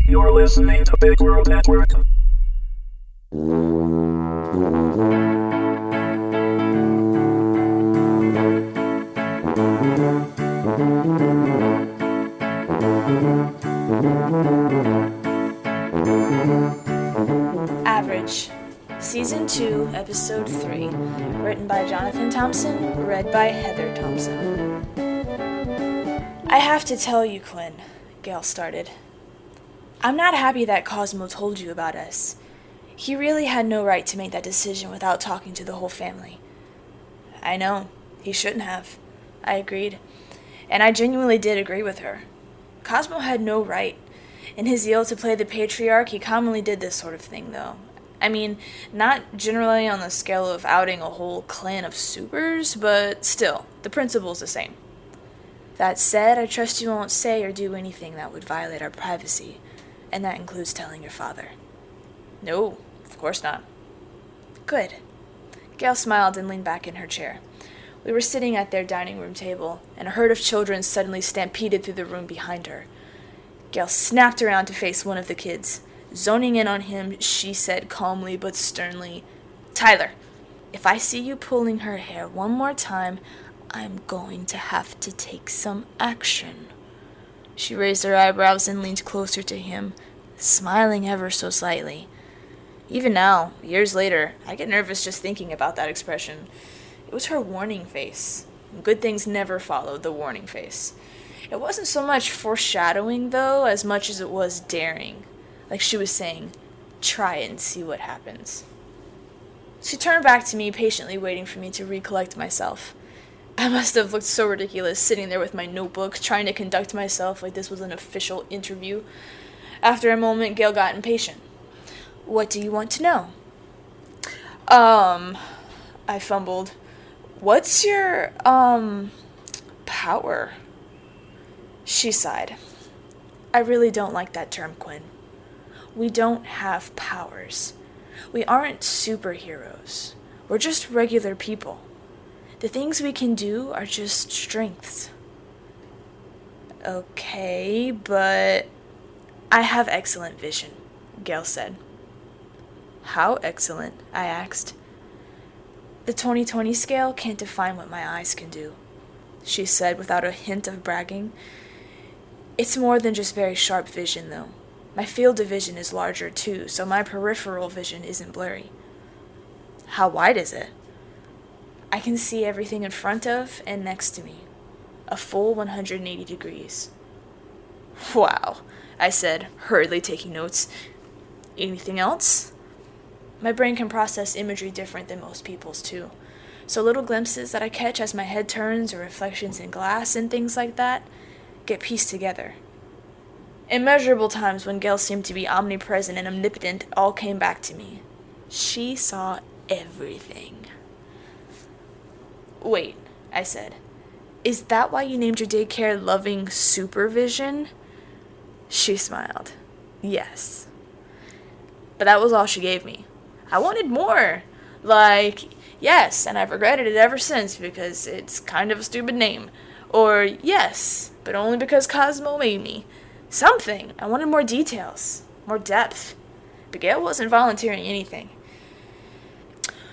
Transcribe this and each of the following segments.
You're listening to Big World Network. Average, Season 2, Episode 3, written by Jonathan Thompson, read by Heather Thompson. I have to tell you, Quinn, Gail started. I'm not happy that Cosmo told you about us. He really had no right to make that decision without talking to the whole family. I know, he shouldn't have. I agreed. And I genuinely did agree with her. Cosmo had no right. In his zeal to play the patriarch, he commonly did this sort of thing, though. I mean, not generally on the scale of outing a whole clan of supers, but still, the principle's the same. That said, I trust you won't say or do anything that would violate our privacy, and that includes telling your father. No, of course not. Good. Gail smiled and leaned back in her chair. We were sitting at their dining room table, and a herd of children suddenly stampeded through the room behind her. Gail snapped around to face one of the kids. Zoning in on him, she said calmly but sternly, "Tyler, if I see you pulling her hair one more time, I'm going to have to take some action." She raised her eyebrows and leaned closer to him, smiling ever so slightly. Even now, years later, I get nervous just thinking about that expression. It was her warning face. Good things never followed the warning face. It wasn't so much foreshadowing, though, as much as it was daring. Like she was saying, try it and see what happens. She turned back to me, patiently waiting for me to recollect myself. I must have looked so ridiculous sitting there with my notebook, trying to conduct myself like this was an official interview. After a moment, Gail got impatient. "What do you want to know?" I fumbled. "What's your, power?" She sighed. "I really don't like that term, Quinn. We don't have powers. We aren't superheroes. We're just regular people. The things we can do are just strengths." "Okay, but I have excellent vision," Gail said. "How excellent?" I asked. "The 20/20 scale can't define what my eyes can do," she said without a hint of bragging. "It's more than just very sharp vision, though. My field of vision is larger, too, so my peripheral vision isn't blurry." "How wide is it?" "I can see everything in front of and next to me. A full 180 degrees. "Wow," I said, hurriedly taking notes. "Anything else?" My brain can process imagery different than most people's, too. So little glimpses that I catch as my head turns or reflections in glass and things like that get pieced together. Immeasurable times when Gail seemed to be omnipresent and omnipotent all came back to me. She saw everything. "Wait," I said. "Is that why you named your daycare Loving Supervision?" She smiled. "Yes." But that was all she gave me. I wanted more. Like, yes, and I've regretted it ever since because it's kind of a stupid name. Or, yes, but only because Cosmo made me. Something. I wanted more details, more depth. But Gail wasn't volunteering anything.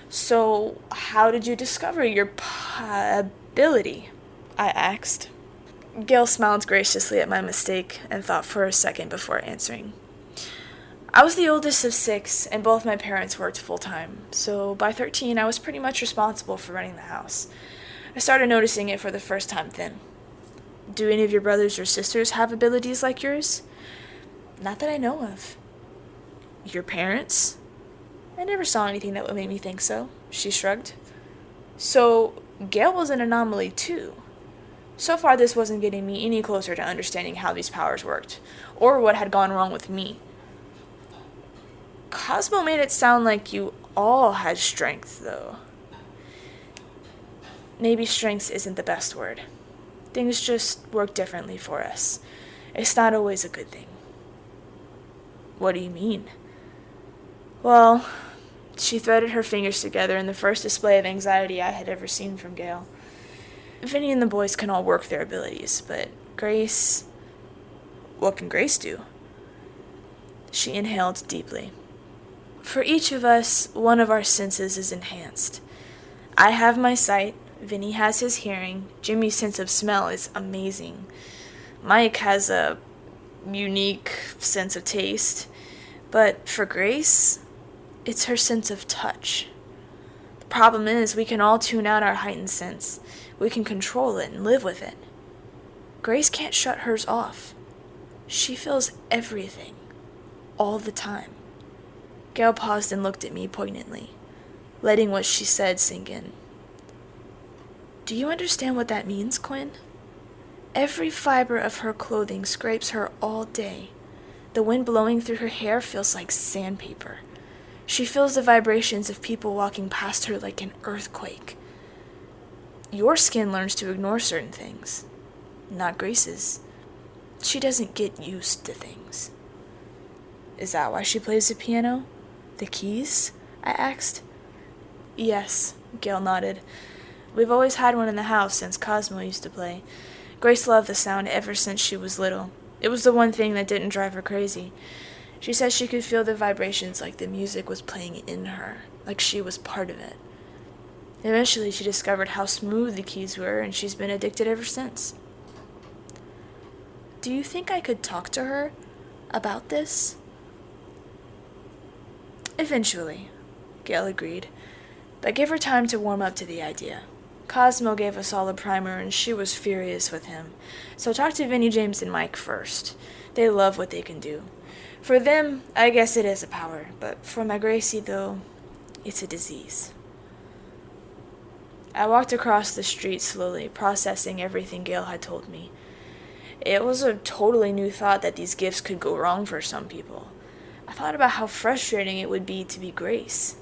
"So, how did you discover your ability?" I asked. Gail smiled graciously at my mistake and thought for a second before answering. "I was the oldest of 6, and both my parents worked full-time, so by 13 I was pretty much responsible for running the house. I started noticing it for the first time then." "Do any of your brothers or sisters have abilities like yours?" "Not that I know of." "Your parents?" "I never saw anything that would make me think so," she shrugged. So, Gail was an anomaly too. So far this wasn't getting me any closer to understanding how these powers worked, or what had gone wrong with me. "Cosmo made it sound like you all had strength, though." "Maybe strength isn't the best word. Things just work differently for us. It's not always a good thing." "What do you mean?" "Well," she threaded her fingers together in the first display of anxiety I had ever seen from Gail. "Vinny and the boys can all work their abilities, but Grace..." "What can Grace do?" She inhaled deeply. For each of us, one of our senses is enhanced. I have my sight, Vinny has his hearing, Jimmy's sense of smell is amazing. Mike has a unique sense of taste, but for Grace, it's her sense of touch. The problem is we can all tune out our heightened sense. We can control it and live with it. Grace can't shut hers off. She feels everything, all the time. Gail paused and looked at me poignantly, letting what she said sink in. Do you understand what that means, Quinn? Every fiber of her clothing scrapes her all day. The wind blowing through her hair feels like sandpaper. She feels the vibrations of people walking past her like an earthquake. Your skin learns to ignore certain things, not Grace's. She doesn't get used to things. Is that why she plays the piano? The keys? I asked. Yes, Gail nodded. We've always had one in the house since Cosmo used to play. Grace loved the sound ever since she was little. It was the one thing that didn't drive her crazy. She said she could feel the vibrations like the music was playing in her, like she was part of it. Eventually, she discovered how smooth the keys were, and she's been addicted ever since. Do you think I could talk to her about this? Eventually, Gail agreed, but give her time to warm up to the idea. Cosmo gave us all a primer, and she was furious with him. So talk to Vinny, James, and Mike first. They love what they can do. For them, I guess it is a power, but for my Gracie, though, it's a disease. I walked across the street slowly, processing everything Gail had told me. It was a totally new thought that these gifts could go wrong for some people. I thought about how frustrating it would be to be Grace.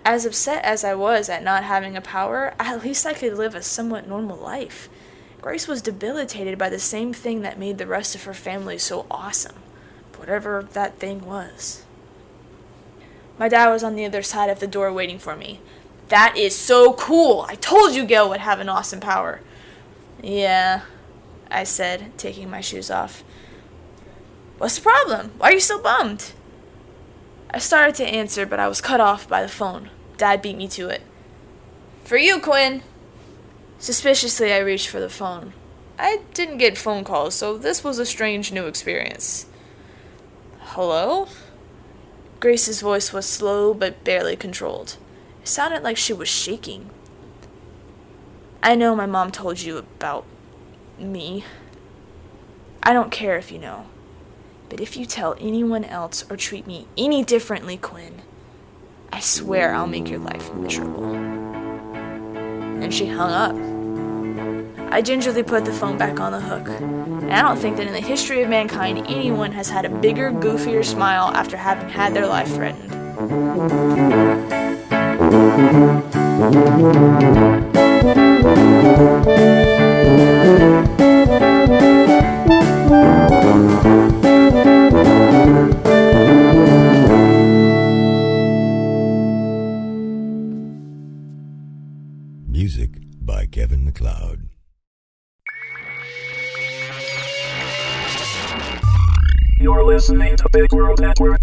As upset as I was at not having a power, at least I could live a somewhat normal life. Grace was debilitated by the same thing that made the rest of her family so awesome, whatever that thing was. My dad was on the other side of the door waiting for me. That is so cool! I told you Gail would have an awesome power. Yeah, I said, taking my shoes off. What's the problem? Why are you so bummed? I started to answer, but I was cut off by the phone. Dad beat me to it. For you, Quinn! Suspiciously, I reached for the phone. I didn't get phone calls, so this was a strange new experience. Hello? Grace's voice was slow but barely controlled. It sounded like she was shaking. I know my mom told you about me. I don't care if you know. But if you tell anyone else or treat me any differently, Quinn, I swear I'll make your life miserable. And she hung up. I gingerly put the phone back on the hook. And I don't think that in the history of mankind anyone has had a bigger, goofier smile after having had their life threatened. Music by Kevin MacLeod. You're listening to Big World Network.